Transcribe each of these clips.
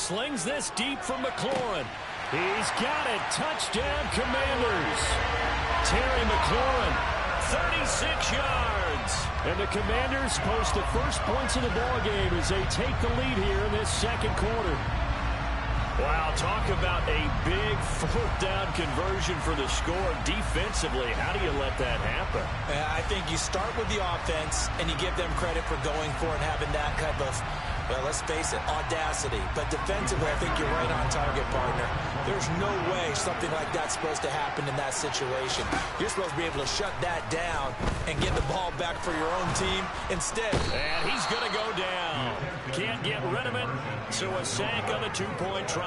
Slings this deep from McLaurin. He's got it. Touchdown, Commanders. Terry McLaurin, 36 yards. And the Commanders post the first points of the ballgame as they take the lead here in this second quarter. Wow, talk about a big fourth down conversion for the score. Defensively, how do you let that happen? I think you start with the offense and you give them credit for going for it and having that type of, well, let's face it, audacity. But defensively, I think you're right on target, partner. There's no way something like that's supposed to happen in that situation. You're supposed to be able to shut that down and get the ball back for your own team instead. And he's going to go down. Can't get rid of it, so a sack on the two-point try.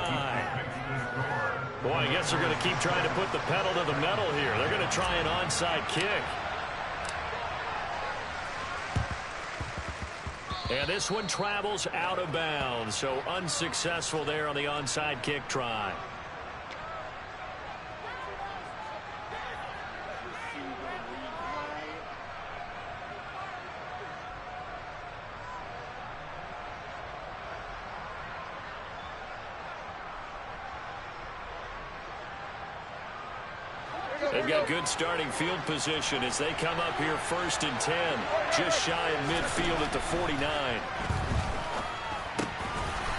Boy, I guess they're going to keep trying to put the pedal to the metal here. They're going to try an onside kick. And this one travels out of bounds, so unsuccessful there on the onside kick try. They've got good starting field position as they come up here 1st and 10. Just shy of midfield at the 49.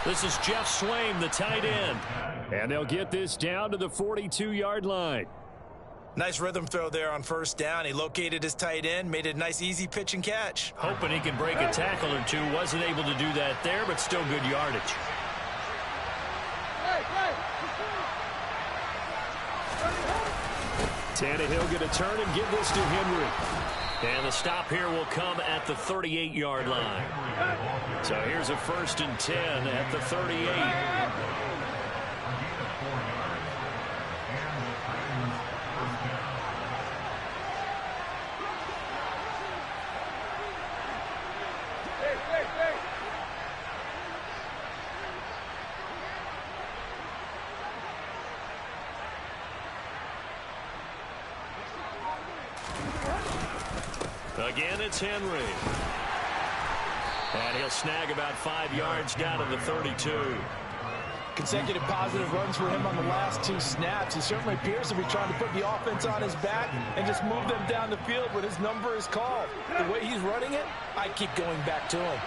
This is Jeff Swaim, the tight end. And they'll get this down to the 42-yard line. Nice rhythm throw there on 1st down. He located his tight end, made it a nice easy pitch and catch. Hoping he can break a tackle or two. Wasn't able to do that there, but still good yardage. Tannehill going to turn and give this to Henry. And the stop here will come at the 38-yard line. So here's a 1st and 10 at the 38. Again, it's Henry. And he'll snag about 5 yards down to the 32. Consecutive positive runs for him on the last 2 snaps. He certainly appears to be trying to put the offense on his back and just move them down the field when his number is called. The way he's running it, I keep going back to him.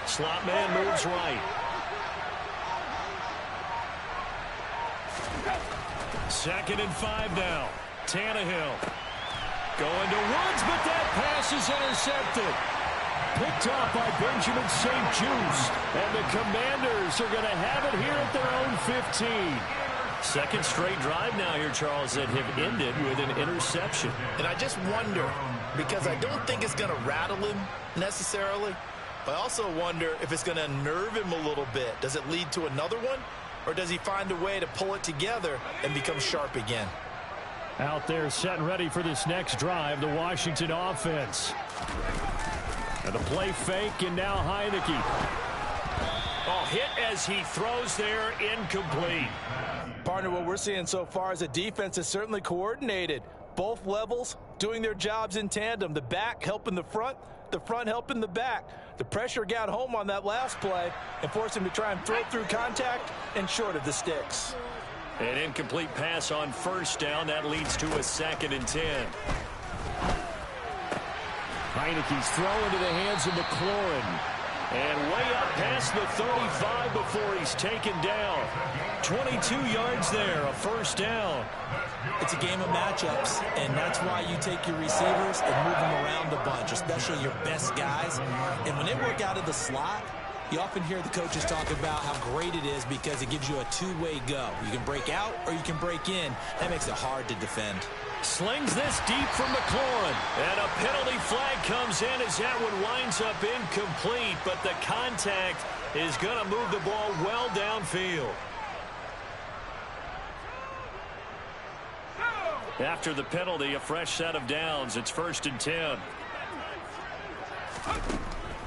Slot man moves right. 2nd and 5 now. Tannehill going to Woods, but that pass is intercepted. Picked off by Benjamin St-Juste. And the Commanders are going to have it here at their own 15. Second straight drive now here, Charles, that have ended with an interception. And I just wonder, because I don't think it's going to rattle him necessarily, but I also wonder if it's going to nerve him a little bit. Does it lead to another one? Or does he find a way to pull it together and become sharp again? Out there set and ready for this next drive, the Washington offense. And the play fake, and now Heineke. Oh, hit as he throws there, incomplete. Partner, what we're seeing so far is a defense is certainly coordinated. Both levels doing their jobs in tandem. The back helping the front helping the back. The pressure got home on that last play and forced him to try and throw through contact and short of the sticks. An incomplete pass on 1st down. That leads to a 2nd and 10. Heineke's throw into the hands of McLaurin. And way up past the 35 before he's taken down. 22 yards there, a 1st down. It's a game of matchups, and that's why you take your receivers and move them around a bunch, especially your best guys. And when they work out of the slot, you often hear the coaches talk about how great it is because it gives you a two-way go. You can break out or you can break in. That makes it hard to defend. Slings this deep from McLaurin. And a penalty flag comes in as that one winds up incomplete. But the contact is going to move the ball well downfield. After the penalty, a fresh set of downs. It's 1st and 10.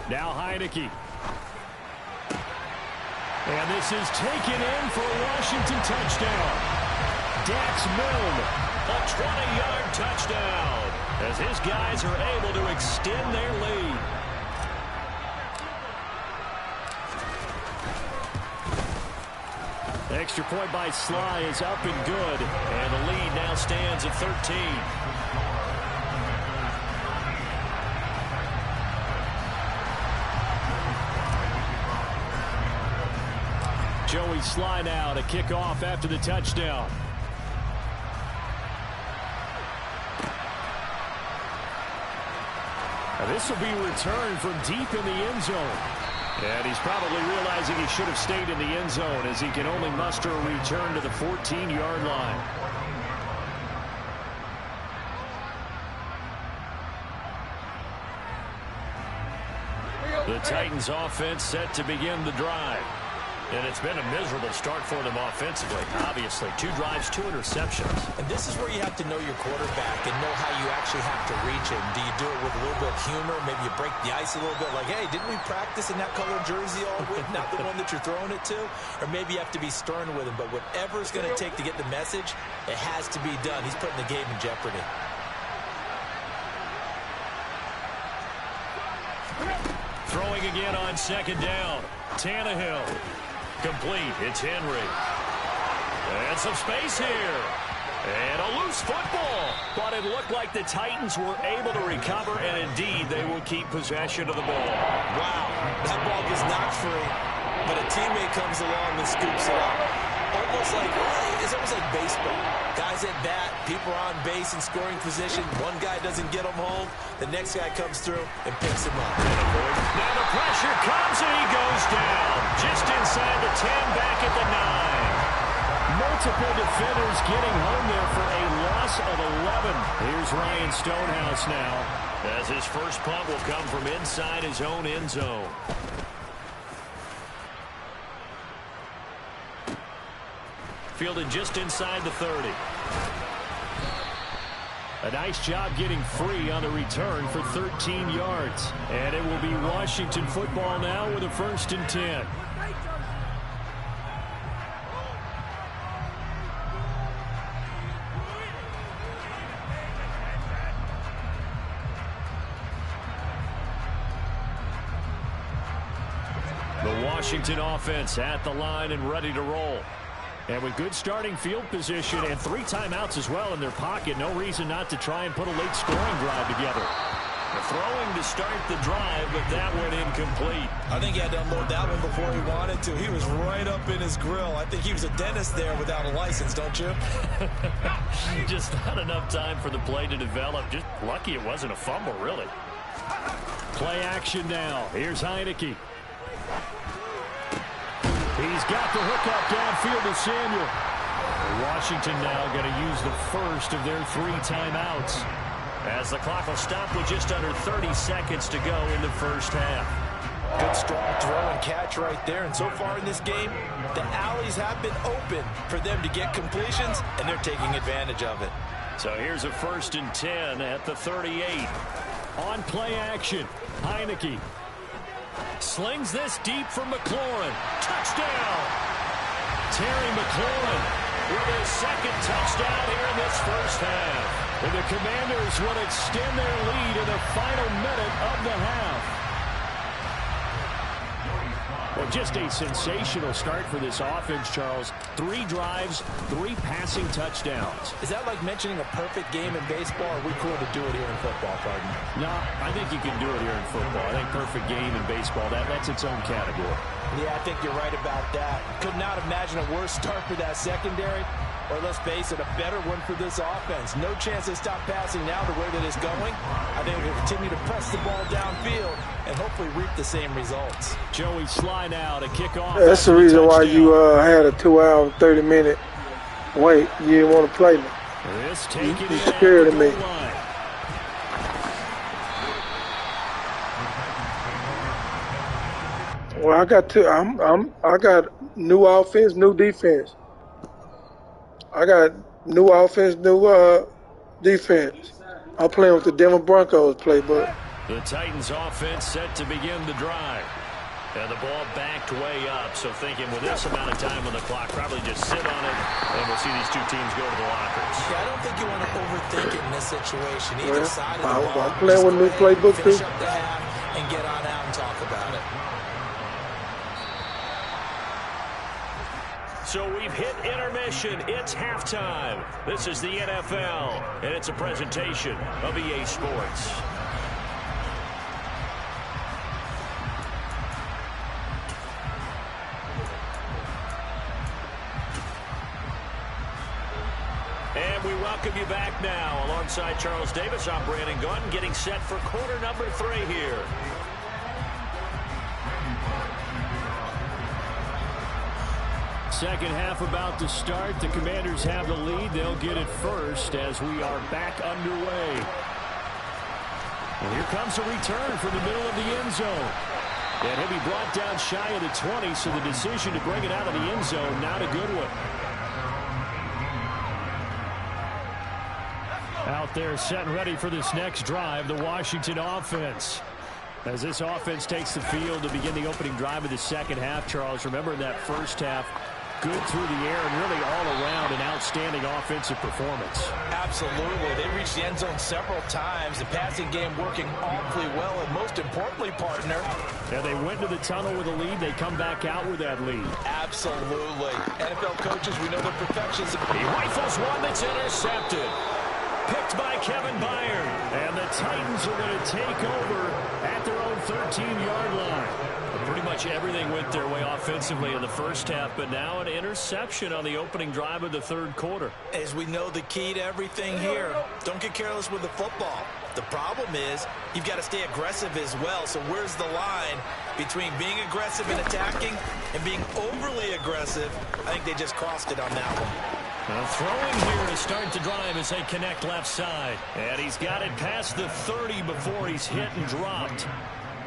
Now Heineke. And this is taken in for a Washington touchdown. Dax Milne, a 20-yard touchdown. as his guys are able to extend their lead. Extra point by Sly is up and good, and the lead now stands at 13. Joey Sly now to kick off after the touchdown. Now this will be returned from deep in the end zone. And he's probably realizing he should have stayed in the end zone as he can only muster a return to the 14-yard line. The Titans offense set to begin the drive. And it's been a miserable start for them offensively. Obviously, 2 drives, 2 interceptions. And this is where you have to know your quarterback and know how you actually have to reach him. Do you do it with a little bit of humor? Maybe you break the ice a little bit like, hey, didn't we practice in that color jersey all week? Not the one that you're throwing it to? Or maybe you have to be stern with him. But whatever it's going to take to get the message, it has to be done. He's putting the game in jeopardy. Throwing again on second down. Tannehill. Complete. It's Henry. And some space here. And a loose football. But it looked like the Titans were able to recover, and indeed they will keep possession of the ball. Wow. That ball gets knocked free, but a teammate comes along and scoops it up. It's almost like baseball. Guys at bat, people are on base in scoring position. One guy doesn't get him home. The next guy comes through and picks him up. Now the pressure comes and he goes down. Just inside the 10, back at the 9. Multiple defenders getting home there for a loss of 11. Here's Ryan Stonehouse now, as his first punt will come from inside his own end zone. Fielded just inside the 30. A nice job getting free on the return for 13 yards. And it will be Washington football now with a 1st and 10. The Washington offense at the line and ready to roll. And with good starting field position and 3 timeouts as well in their pocket, no reason not to try and put a late scoring drive together. The throwing to start the drive, but that one incomplete. I think he had to unload that one before he wanted to. He was right up in his grill. I think he was a dentist there without a license, don't you? Just not enough time for the play to develop. Just lucky it wasn't a fumble, really. Play action now. Here's Heineke. He's got the hook up downfield to Samuel. Washington now going to use the first of their 3 timeouts, as the clock will stop with just under 30 seconds to go in the first half. Good strong throw and catch right there. And so far in this game, the alleys have been open for them to get completions, and they're taking advantage of it. So here's a 1st and 10 at the 38. On play action, Heineke slings this deep for McLaurin. Touchdown! Terry McLaurin with his 2nd touchdown here in this first half. And the Commanders will extend their lead in the final minute of the half. Well, just a sensational start for this offense, Charles. 3 drives, 3 passing touchdowns. Is that like mentioning a perfect game in baseball, or are we cool to do it here in football, pardon? No, I think you can do it here in football. I think perfect game in baseball, that's its own category. Yeah, I think you're right about that. Could not imagine a worse start for that secondary, or let's face it, a better one for this offense. No chance to stop passing now the way that it's going. I think we'll continue to press the ball downfield and hopefully reap the same results. Joey Sly now to kick off. That's the reason why you had a 2-hour, 30-minute wait. You didn't want to play me. You scared of me. Well, I got new offense, new defense. I got new offense, new defense. I'm playing with the Denver Broncos playbook. The Titans offense set to begin the drive. And the ball backed way up, so thinking with this amount of time on the clock, probably just sit on it, and we'll see these two teams go to the lockers. Yeah, I don't think you want to overthink it in this situation. Either side of the ball, I'm playing with new playbook too. finish up the half and get on out and talk about it. So we've hit intermission. It's halftime. This is the NFL, and it's a presentation of EA Sports. And we welcome you back now. Alongside Charles Davis, I'm Brandon Gunn, getting set for quarter number 3 here. Second half about to start. The Commanders have the lead. They'll get it first as we are back underway. And here comes a return from the middle of the end zone. And he'll be brought down shy of the 20, so the decision to bring it out of the end zone, not a good one. Out there set and ready for this next drive, the Washington offense. As this offense takes the field to begin the opening drive of the second half, Charles, remember in that first half, good through the air and really all around an outstanding offensive performance. Absolutely. They reached the end zone several times. The passing game working awfully well, and most importantly, partner. And they went to the tunnel with a lead. They come back out with that lead. Absolutely. NFL coaches, we know their perfections. He rifles one that's intercepted. Picked by Kevin Byard. And the Titans are going to take over at their own 13-yard line. Pretty much everything went their way offensively in the first half, but now an interception on the opening drive of the third quarter. As we know, the key to everything here, don't get careless with the football. The problem is you've got to stay aggressive as well. So where's the line between being aggressive and attacking and being overly aggressive? I think they just crossed it on that one. Throwing here to start the drive as they connect left side. And he's got it past the 30 before he's hit and dropped.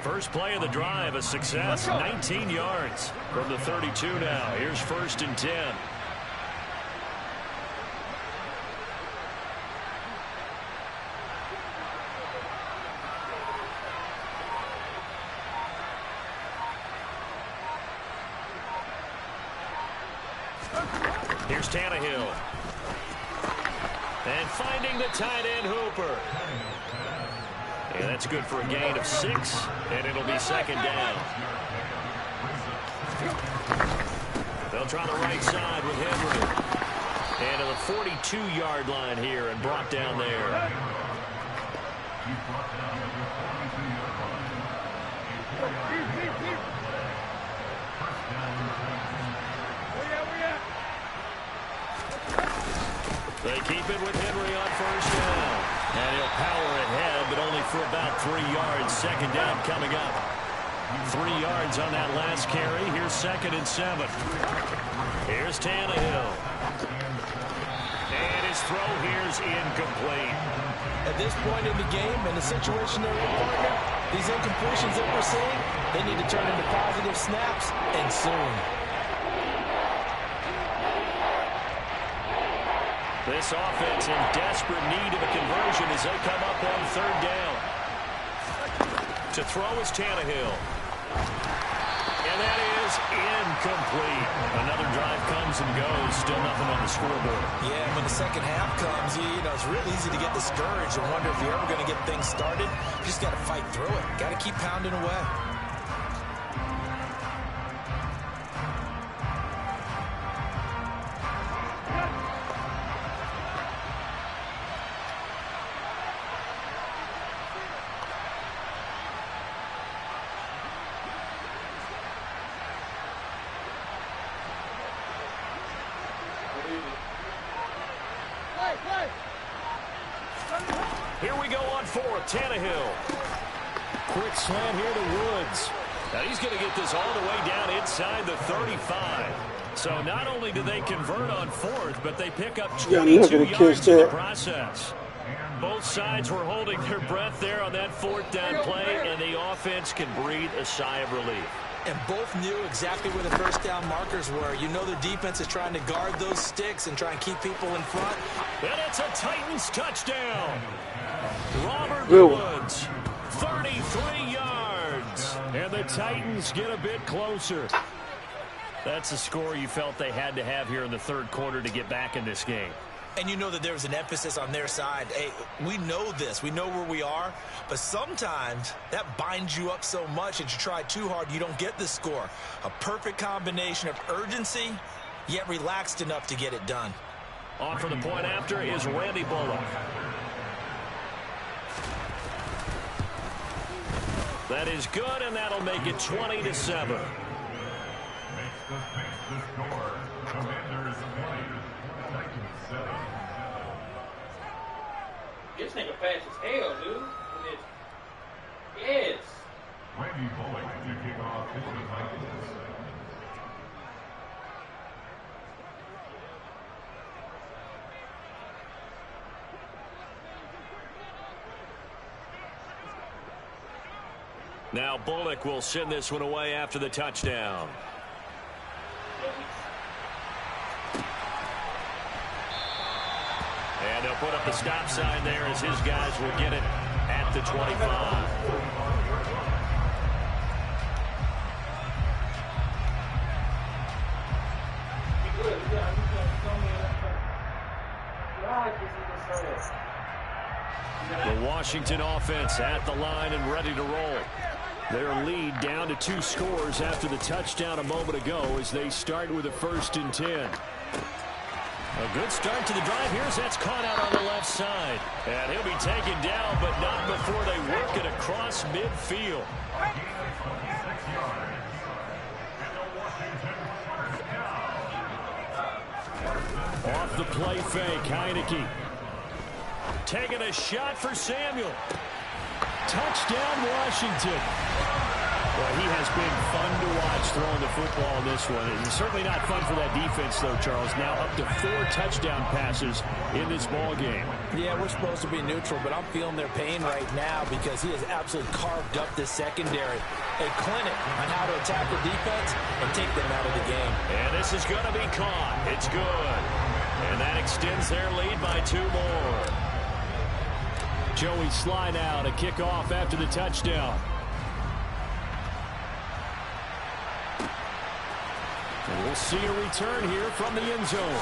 First play of the drive, a success, 19 yards from the 32 now. Here's 1st and 10. Here's Tannehill. And finding the tight end Hooper. And that's good for a gain of 6, and it'll be second down. They'll try the right side with Henry. And to the 42-yard line here and brought down there. They keep it with Henry on 1st down. And he'll power ahead, but only for about 3 yards. Second down coming up. 3 yards on that last carry. Here's 2nd and 7. Here's Tannehill. And his throw here's incomplete. At this point in the game and the situation they're in, partner, these incompletions that we're seeing, they need to turn into positive snaps, and soon. This offense in desperate need of a conversion as they come up on 3rd down. To throw is Tannehill. And that is incomplete. Another drive comes and goes. Still nothing on the scoreboard. Yeah, when the second half comes, you know, it's real easy to get discouraged and wonder if you're ever going to get things started. You just got to fight through it. Got to keep pounding away. Here we go on 4th. Tannehill. Quick slant here to Woods. Now he's going to get this all the way down inside the 35. So not only do they convert on 4th, but they pick up 22 yards in the process. Both sides were holding their breath there on that 4th down play, and the offense can breathe a sigh of relief. And both knew exactly where the first down markers were. You know the defense is trying to guard those sticks and try and keep people in front. And it's a Titans touchdown. Robert Woods, 33 yards. And the Titans get a bit closer. That's a score you felt they had to have here in the third quarter to get back in this game. And you know that there's an emphasis on their side. Hey, we know this. We know where we are. But sometimes that binds you up so much that you try too hard, you don't get the score. A perfect combination of urgency, yet relaxed enough to get it done. On for the point after is Randy Bullock. That is good, and that'll make it 20-7. This nigga fast as hell, dude. Yes. Randy Bullock to kick off his Titans. Now Bullock will send this one away after the touchdown. And they'll put up the stop sign there as his guys will get it at the 25. The Washington offense at the line and ready to roll. Their lead down to 2 scores after the touchdown a moment ago as they start with a 1st and 10. A good start to the drive here as that's caught out on the left side. And he'll be taken down, but not before they work it across midfield. Off the play fake, Heineke. Taking a shot for Samuel. Touchdown, Washington. Well, he has been fun to watch throwing the football in this one. It's certainly not fun for that defense, though, Charles. Now up to 4 touchdown passes in this ball game. Yeah, we're supposed to be neutral, but I'm feeling their pain right now because he has absolutely carved up the secondary. A clinic on how to attack the defense and take them out of the game. And this is going to be caught. It's good. And that extends their lead by 2 more. Joey Sly now to kick off after the touchdown. And we'll see a return here from the end zone.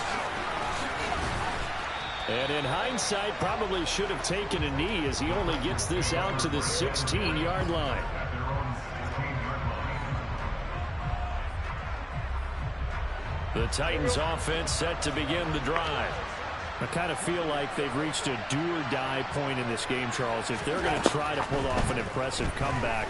And in hindsight, probably should have taken a knee as he only gets this out to the 16-yard line. The Titans offense set to begin the drive. I kind of feel like they've reached a do-or-die point in this game, Charles. If they're going to try to pull off an impressive comeback,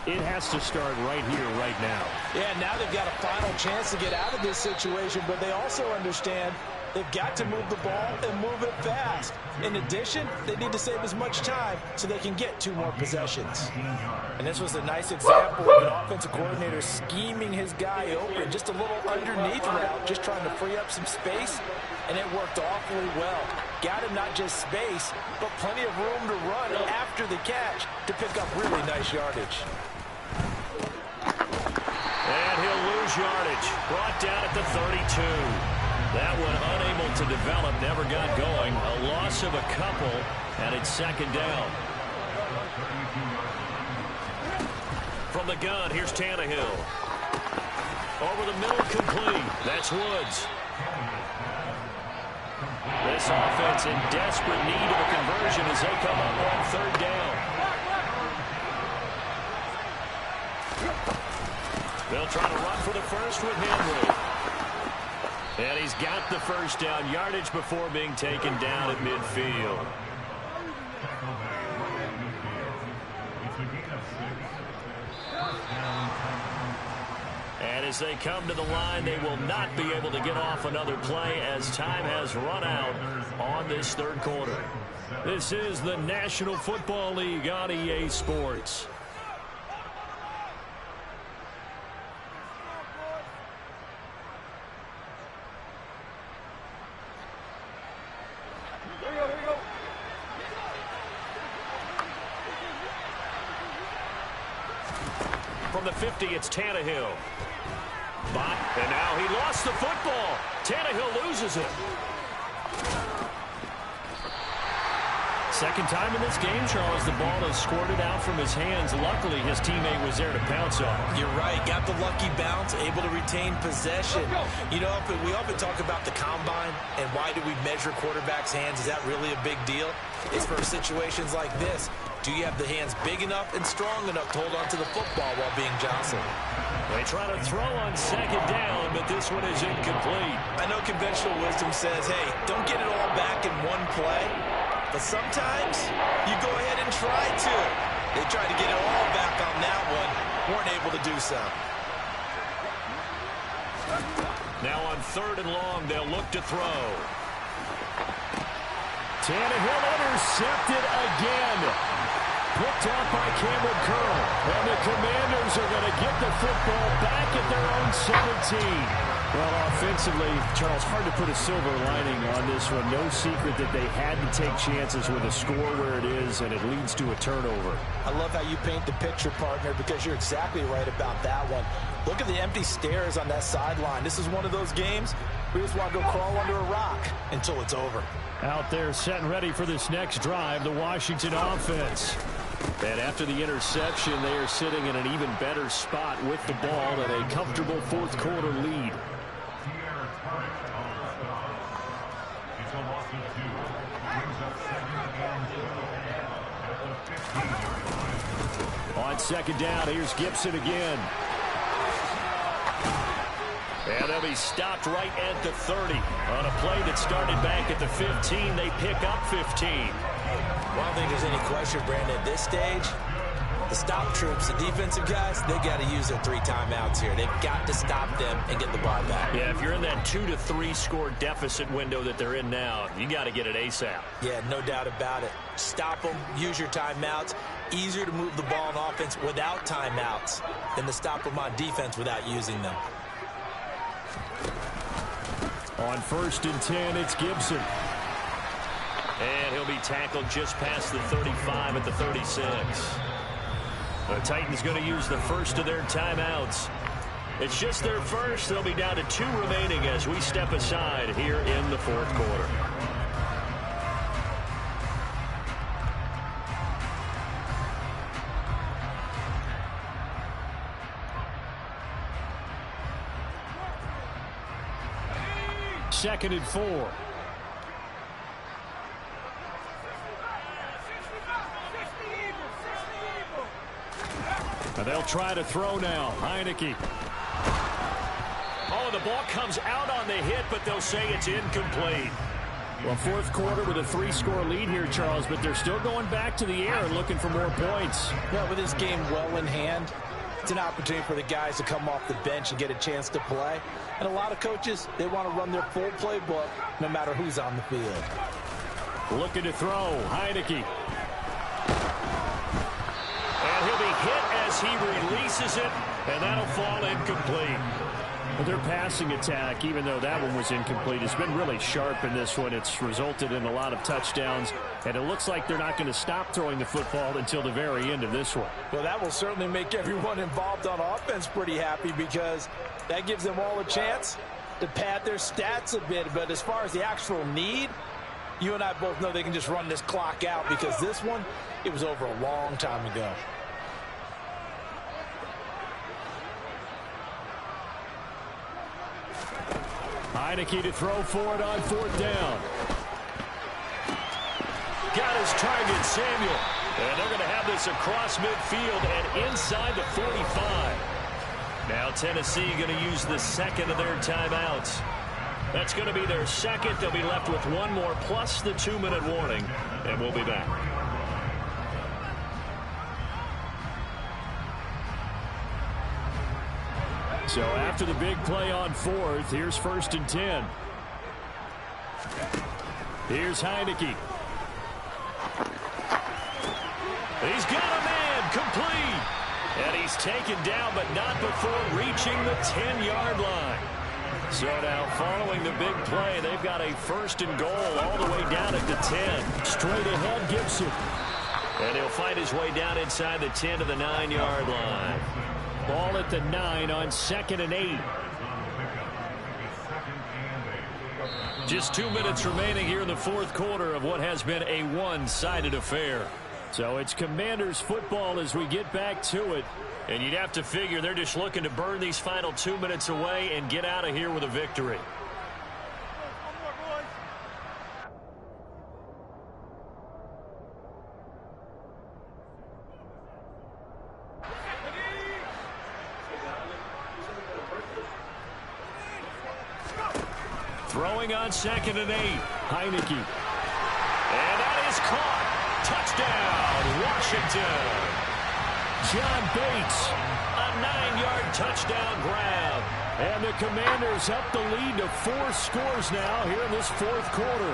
it has to start right here, right now. Yeah, now they've got a final chance to get out of this situation, but they also understand they've got to move the ball and move it fast. In addition, they need to save as much time so they can get 2 more possessions. And this was a nice example of an offensive coordinator scheming his guy open, just a little underneath route, just trying to free up some space, and it worked awfully well. Got him not just space, but plenty of room to run after the catch to pick up really nice yardage. And he'll lose yardage. Brought down at the 32. That one unable to develop, never got going. A loss of a couple, and it's 2nd down. From the gun, here's Tannehill. Over the middle, complete. That's Woods. This offense in desperate need of a conversion as they come up on 3rd down. They'll try to run for the first with Henry. And he's got the 1st down yardage before being taken down at midfield. And as they come to the line, they will not be able to get off another play as time has run out on this 3rd quarter. This is the National Football League on EA Sports. From the 50, it's Tannehill. And now he lost the football. Tannehill loses it. Second time in this game, Charles, the ball has squirted out from his hands. Luckily, his teammate was there to pounce on it. You're right. Got the lucky bounce, able to retain possession. You know, we often talk about the combine and why do we measure quarterbacks' hands. Is that really a big deal? It's for situations like this. Do you have the hands big enough and strong enough to hold on to the football while being jostled? They try to throw on second down, but this one is incomplete. I know conventional wisdom says, hey, don't get it all back in one play. But sometimes you go ahead and try to. They tried to get it all back on that one. Weren't able to do so. Now on 3rd and long, they'll look to throw. Tannehill intercepted again. Picked out by Cameron Curl. And the Commanders are going to get the football back at their own 17. Well, offensively, Charles, hard to put a silver lining on this one. No secret that they had to take chances with a score where it is, and it leads to a turnover. I love how you paint the picture, partner, because you're exactly right about that one. Look at the empty stairs on that sideline. This is one of those games we just want to go crawl under a rock until it's over. Out there set and ready for this next drive, the Washington offense. And after the interception, they are sitting in an even better spot with the ball and a comfortable fourth quarter lead. It's a loss of 2. Brings up 2nd and 10 at the 15. On second down, here's Gibson again. And they'll be stopped right at the 30. On a play that started back at the 15, they pick up 15. Well, I don't think there's any question, Brandon, at this stage, the stop troops, the defensive guys, they got to use their 3 timeouts here. They've got to stop them and get the ball back. Yeah, if you're in that 2 to 3 score deficit window that they're in now, you got to get it ASAP. Yeah, no doubt about it. Stop them, use your timeouts. Easier to move the ball on offense without timeouts than to stop them on defense without using them. On 1st and 10, it's Gibson. And he'll be tackled just past the 35 at the 36. The Titans going to use the first of their timeouts. It's just their first. They'll be down to 2 remaining as we step aside here in the 4th quarter. Second and 4. And they'll try to throw now. Heineke. Oh, the ball comes out on the hit, but they'll say it's incomplete. Well, 4th quarter with a 3-score lead here, Charles, but they're still going back to the air and looking for more points. Yeah, with this game well in hand, it's an opportunity for the guys to come off the bench and get a chance to play. And a lot of coaches, they want to run their full playbook no matter who's on the field. Looking to throw. Heineke. And he'll be hit as he releases it, and that'll fall incomplete. But their passing attack, even though that one was incomplete, has been really sharp in this one. It's resulted in a lot of touchdowns, and it looks like they're not going to stop throwing the football until the very end of this one. Well, that will certainly make everyone involved on offense pretty happy because that gives them all a chance to pad their stats a bit. But as far as the actual need, you and I both know they can just run this clock out because this one, it was over a long time ago. Heineke to throw for it on 4th down. Got his target, Samuel. And they're going to have this across midfield and inside the 45. Now Tennessee going to use the 2nd of their timeouts. That's going to be their 2nd. They'll be left with 1 more plus the 2-minute warning. And we'll be back. So after the big play on 4th, here's 1st and 10. Here's Heineke. He's got a man, complete. And he's taken down, but not before reaching the 10-yard line. So now following the big play, they've got a 1st and goal all the way down at the 10. Straight ahead, Gibson. And he'll find his way down inside the 10 to the 9-yard line. Ball at the 9 on 2nd and 8. Just 2 minutes remaining here in the fourth quarter of what has been a one-sided affair. So it's Commanders football as we get back to it. And you'd have to figure they're just looking to burn these final 2 minutes away and get out of here with a victory. Throwing on 2nd and 8. Heineke. And that is caught. Touchdown, Washington. John Bates, a 9-yard touchdown grab. And the Commanders up the lead to 4 scores now here in this fourth quarter.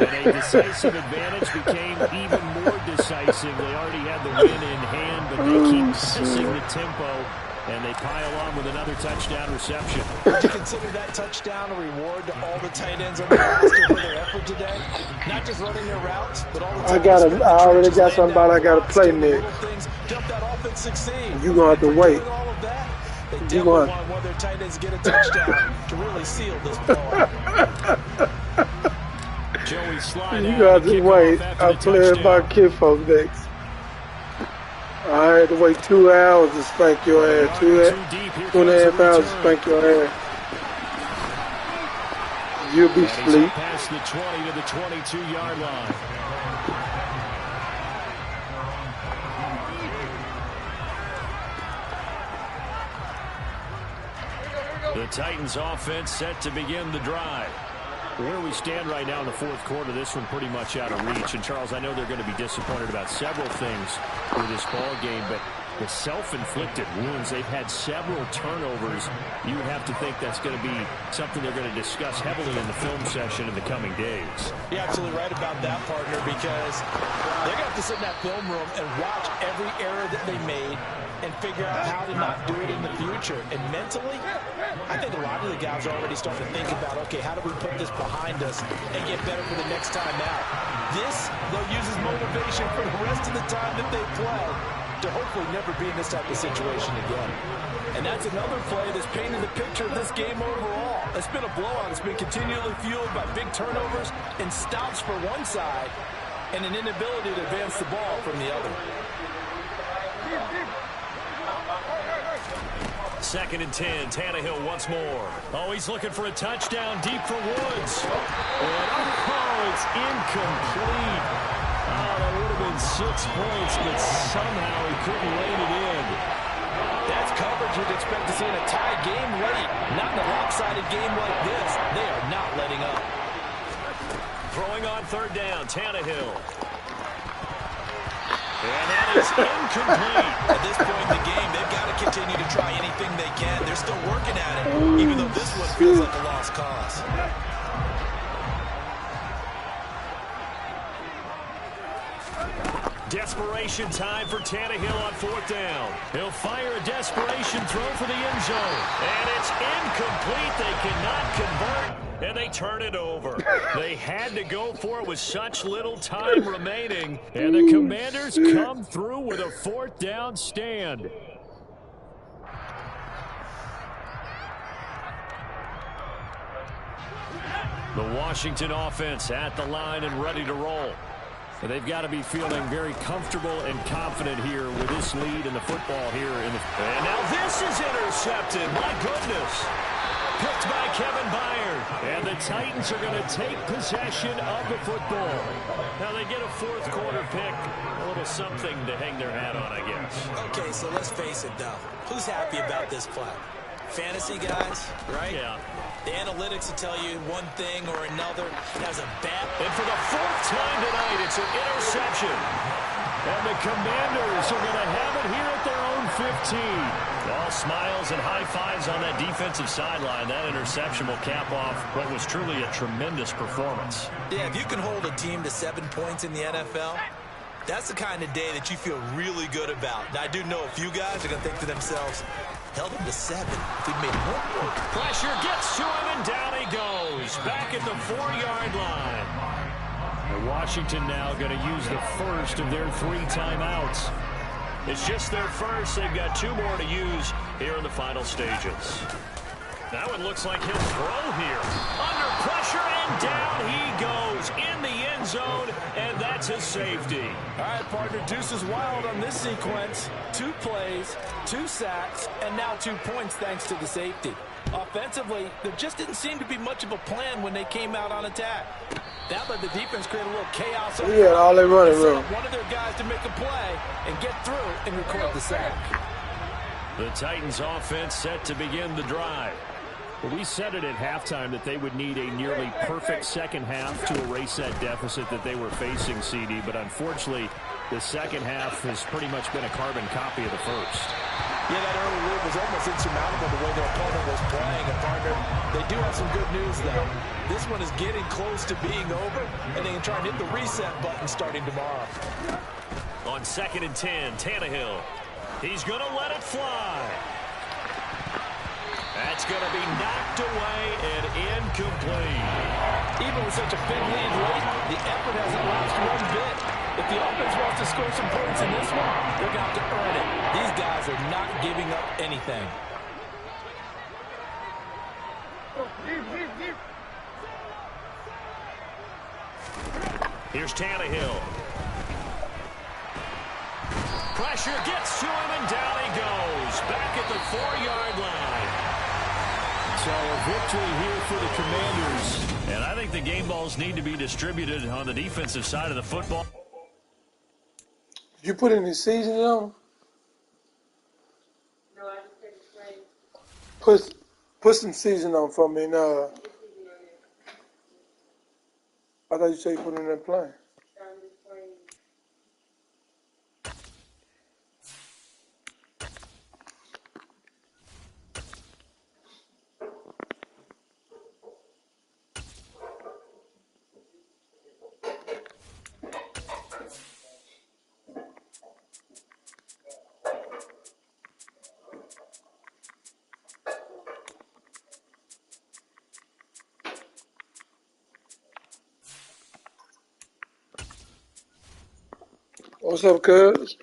And a decisive advantage became even more decisive. They already had the win in hand, but they keep pressing the tempo. And they pile on with another touchdown reception. Would you consider that touchdown a reward to all the tight ends on the roster for their effort today? Not just running their routes, but all the time. I already got somebody I got to play next. You're going to have to wait. They definitely want one of their tight ends to get a touchdown to really seal this blowout. Joey slide You got to wait. I'm playing my kid folks next. I had to wait 2 hours to spank your ass. 2.5 hours to spank your ass. You'll be asleep. Past the 20 to the 22-yard line. The Titans offense set to begin the drive. Where we stand right now in the fourth quarter, this one pretty much out of reach. And, Charles, I know they're going to be disappointed about several things with this ball game, but the self-inflicted wounds, they've had several turnovers. You would have to think that's going to be something they're going to discuss heavily in the film session in the coming days. You're absolutely right about that, partner, because they're going to have to sit in that film room and watch every error that they made and figure out how to not do it in the future. And mentally, I think a lot of the guys are already starting to think about, okay, how do we put this behind us and get better for the next time out? This, they'll use as motivation for the rest of the time that they play to hopefully never be in this type of situation again. And that's another play that's painted the picture of this game overall. It's been a blowout. It's been continually fueled by big turnovers and stops for one side and an inability to advance the ball from the other. 2nd and 10, Tannehill once more. Oh, he's looking for a touchdown deep for Woods. And it's incomplete. Oh, that would have been 6 points, but somehow he couldn't rein it in. That's coverage you'd expect to see in a tie game late. Not in a lopsided game like this. They are not letting up. Throwing on 3rd down, Tannehill. And that is incomplete. At this point in the game, they've got to continue to try anything they can. They're still working at it, even though this one feels like a lost cause. Desperation time for Tannehill on 4th down. He'll fire a desperation throw for the end zone. And it's incomplete. They cannot convert. And they turn it over. They had to go for it with such little time remaining. And the Commanders come through with a 4th down stand. The Washington offense at the line and ready to roll. So they've got to be feeling very comfortable and confident here with this lead in the football here. And now this is intercepted. My goodness. Picked by Kevin Byard. And the Titans are going to take possession of the football. Now they get a fourth quarter pick. A little something to hang their hat on, I guess. Okay, so let's face it, though. Who's happy about this play? Fantasy guys, right? Yeah. The analytics will tell you one thing or another. Has a bad... And for the 4th time tonight, it's an interception. And the Commanders are going to have it here at their own 15. All smiles and high fives on that defensive sideline. That interception will cap off what was truly a tremendous performance. Yeah, if you can hold a team to 7 points in the NFL, that's the kind of day that you feel really good about. Now, I do know a few guys are going to think to themselves, held him to 7. If we made 1 point. Pressure gets to him, and down he goes. Back at the 4-yard line. And Washington now going to use the first of their 3 timeouts. It's just their first. They've got 2 more to use here in the final stages. Now it looks like he'll throw here. Under pressure, and down he goes in the end zone, and that's a safety. All right, partner, deuce is wild on this sequence. 2 plays, 2 sacks, and now 2 points thanks to the safety. Offensively, there just didn't seem to be much of a plan when they came out on attack. That let the defense create a little chaos. Yeah, all they running room. One of their guys to make a play and get through and record the sack. The Titans offense set to begin the drive. Well, we said it at halftime that they would need a nearly perfect second half to erase that deficit that they were facing, CD. But unfortunately, the second half has pretty much been a carbon copy of the first. Yeah, that early lead was almost insurmountable the way their opponent was playing. And partner, they do have some good news, though. This one is getting close to being over, and they can try and hit the reset button starting tomorrow. On 2nd and 10, Tannehill. He's going to let it fly. That's going to be knocked away and incomplete. Even with such a big lead late, the effort hasn't lost one bit. If the offense wants to score some points in this one, they're going to have to earn it. These guys are not giving up anything. Here's Tannehill. Pressure gets to him, and down he goes. Back at the 4-yard line. So a victory here for the Commanders. And I think the game balls need to be distributed on the defensive side of the football. Did you put any seasoning on? No, I just take a Put some seasoning on for me. No, I thought you said you put it in that plane. What's up, cuz?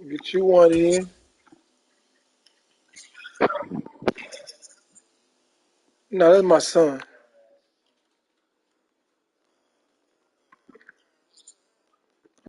Get you one in. No, that's my son.